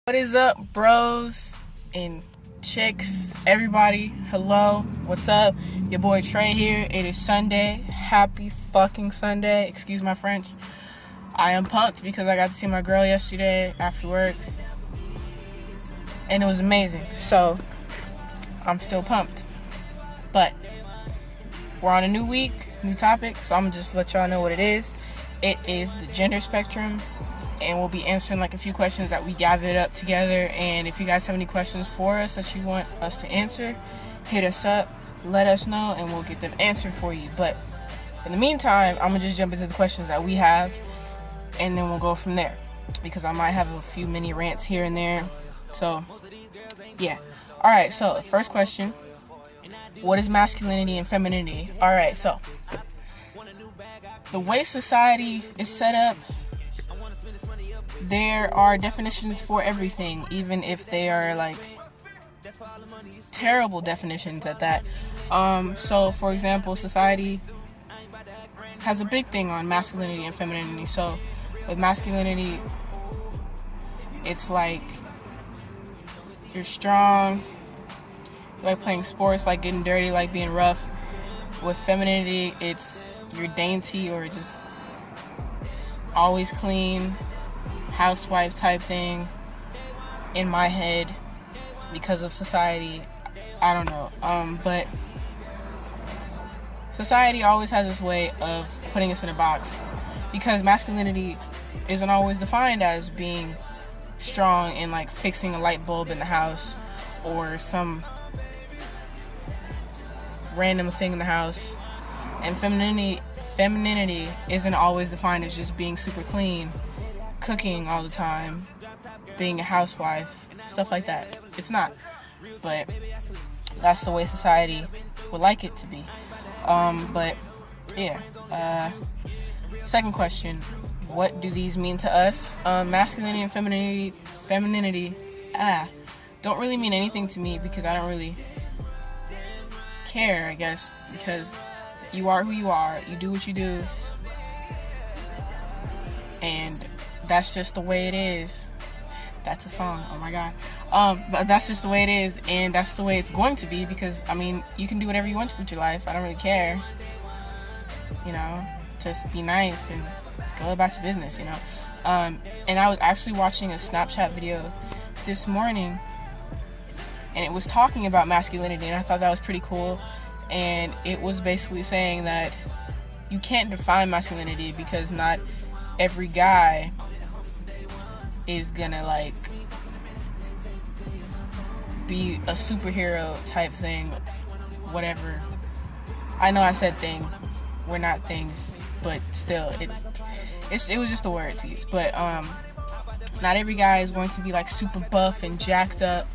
What is up, bros and chicks, everybody? Hello, what's up? Your boy Trey here. It is Sunday. Happy fucking Sunday. Excuse my French. I am pumped because I got to see my girl yesterday after work, and it was amazing. So I'm still pumped. But we're on a new week, new topic, so I'm gonna just let y'all know what it is. It is the gender spectrum, and we'll be answering like a few questions that we gathered up together. And if you guys have any questions for us that you want us to answer, hit us up, let us know, and we'll get them answered for you. But in the meantime, I'm gonna just jump into the questions that we have, and then we'll go from there, because I might have a few mini rants here and there. So yeah. All right, so the first question: what is masculinity and femininity? All right, so the way society is set up, there are definitions for everything, even if they are like terrible definitions at that. So for example, society has a big thing on masculinity and femininity. So with masculinity, it's like you're strong, you like playing sports, like getting dirty, like being rough. With femininity, it's you're dainty or just always clean, housewife type thing. In my head, because of society, I don't know. But society always has this way of putting us in a box, because masculinity isn't always defined as being strong and like fixing a light bulb in the house or some random thing in the house. And femininity isn't always defined as just being super clean, cooking all the time, being a housewife, stuff like that. It's not. But that's the way society would like it to be. But yeah. Second question: what do these mean to us? Masculinity and femininity don't really mean anything to me, because I don't really care, I guess, because you are who you are, you do what you do, and that's just the way it is. That's a song, oh my god. But that's just the way it is, and that's the way it's going to be, because I mean, you can do whatever you want to with your life. I don't really care, you know, just be nice and go about your business, you know. And I was actually watching a Snapchat video this morning, and it was talking about masculinity, and I thought that was pretty cool. And it was basically saying that you can't define masculinity, because not every guy is gonna like be a superhero type thing, whatever. I know I said thing, we're not things, but still, it was just a word to use. But not every guy is going to be like super buff and jacked up,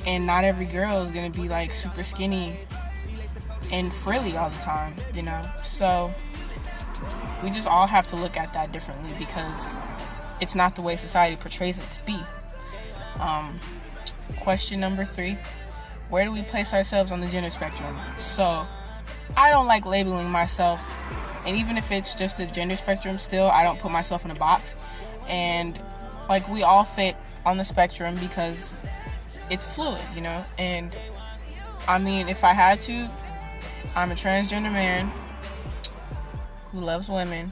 and not every girl is gonna be like super skinny and frilly all the time, you know. So we just all have to look at that differently, because it's not the way society portrays it to be. Question number 3: where do we place ourselves on the gender spectrum? So I don't like labeling myself, and even if it's just a gender spectrum, still I don't put myself in a box. And like, we all fit on the spectrum because it's fluid, you know. And I mean, if I had to, I'm a transgender man who loves women,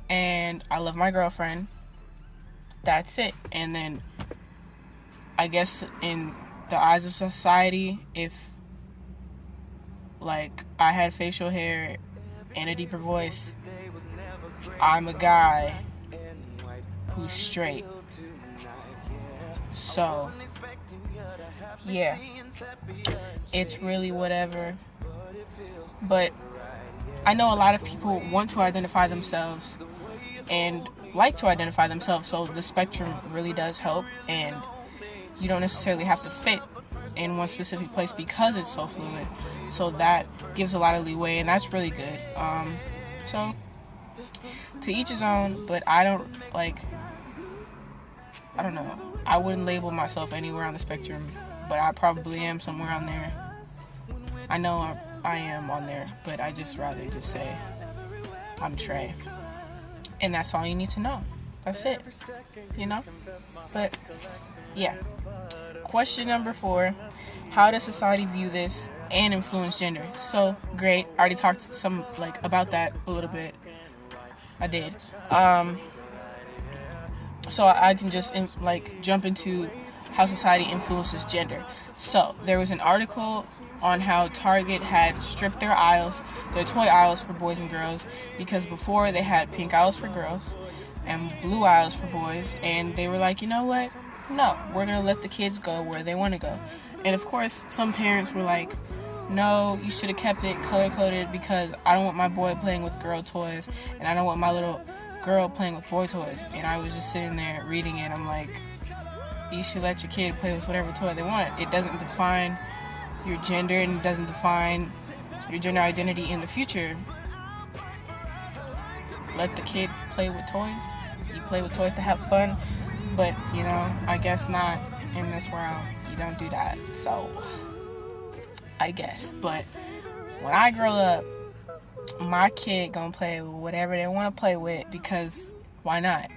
and I love my girlfriend. That's it. And then I guess in the eyes of society, if like I had facial hair and a deeper voice, I'm a guy who's straight. So yeah, it's really whatever. But I know a lot of people want to identify themselves and like to identify themselves, so the spectrum really does help, and you don't necessarily have to fit in one specific place because it's so fluid. So that gives a lot of leeway, and that's really good. So to each his own, but I don't know. I wouldn't label myself anywhere on the spectrum, but I probably am somewhere on there. I know I am on there, but I just rather just say I'm Trey. And that's all you need to know. That's it, you know? But, yeah. Question number 4. How does society view this and influence gender? So, great. I already talked about that a little bit. I did. So I can just jump into how society influences gender. So there was an article on how Target had stripped their toy aisles for boys and girls, because before they had pink aisles for girls and blue aisles for boys, and they were like, you know what? No, we're going to let the kids go where they want to go. And of course, some parents were like, no, you should have kept it color-coded, because I don't want my boy playing with girl toys, and I don't want my little girl playing with boy toys. And I was just sitting there reading it. I'm like, you should let your kid play with whatever toy they want. It doesn't define your gender, and it doesn't define your gender identity in the future. Let the kid play with toys. You play with toys to have fun, but I guess not in this world. You don't do that. So I guess. But when I grow up, my kid gonna play with whatever they want to play with, because why not?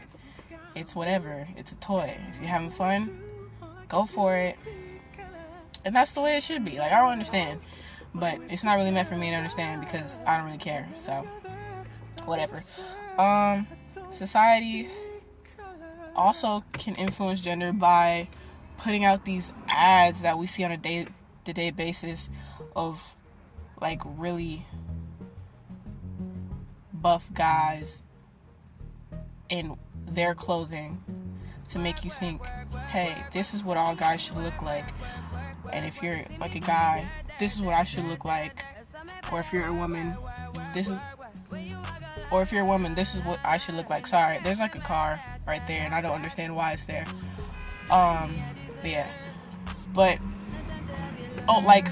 It's whatever. It's a toy. If you're having fun, go for it. And that's the way it should be. I don't understand. But it's not really meant for me to understand, because I don't really care. So, whatever. Society also can influence gender by putting out these ads that we see on a day-to-day basis of, really buff guys in their clothing to make you think, hey, this is what all guys should look like. And if you're a guy, this is what I should look like. Or if you're a woman, this is what I should look like. Sorry, there's a car right there, and I don't understand why it's there. Yeah. But,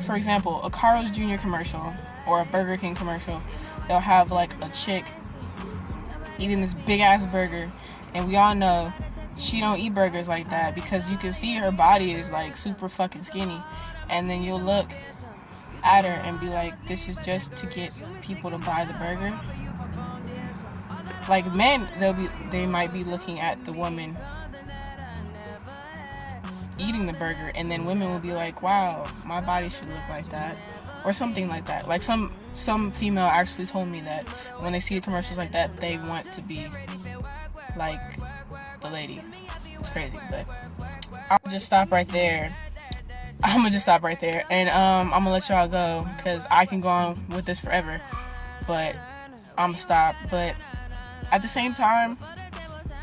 for example, a Carl's Jr. commercial or a Burger King commercial, they'll have, a chick eating this big-ass burger, and we all know she don't eat burgers like that, because you can see her body is, super fucking skinny, and then you'll look at her and be like, this is just to get people to buy the burger. Men, they might be looking at the woman eating the burger, and then women will be like, wow, my body should look like that, or something like that. Some female actually told me that when they see commercials like that, they want to be like the lady. It's crazy, but I'll just stop right there. And I'm gonna let y'all go, because I can go on with this forever, but I'm gonna stop. But at the same time,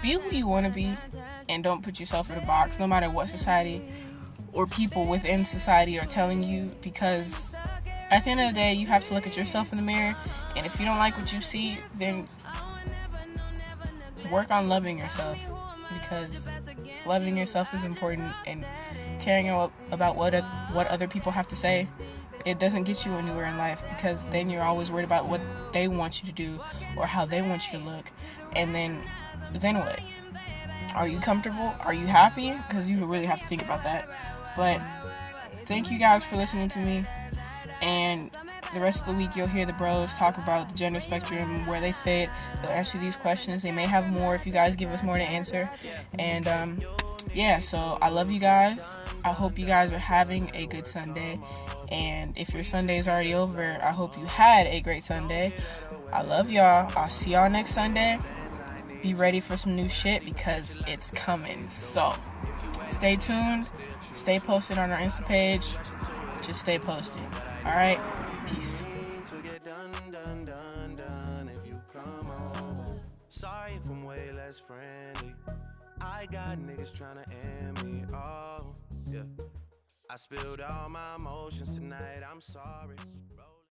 be who you want to be, and don't put yourself in a box, no matter what society or people within society are telling you, because at the end of the day, you have to look at yourself in the mirror, and if you don't like what you see, then work on loving yourself, because loving yourself is important, and caring about what other people have to say, it doesn't get you anywhere in life, because then you're always worried about what they want you to do or how they want you to look, and then what? Are you comfortable? Are you happy? Because you really have to think about that. But thank you guys for listening to me, and the rest of the week you'll hear the bros talk about the gender spectrum, where they fit. They'll answer these questions. They may have more if you guys give us more to answer. And so I love you guys. I hope you guys are having a good Sunday, and if your Sunday is already over, I hope you had a great Sunday. I love y'all. I'll see y'all next Sunday. Be ready for some new shit, because it's coming. So stay tuned, stay posted on our Insta page, just stay posted. Alright, peace. Sorry if I'm way less friendly. I got niggas tryna end me. Oh, yeah. I spilled all my emotions tonight. I'm sorry.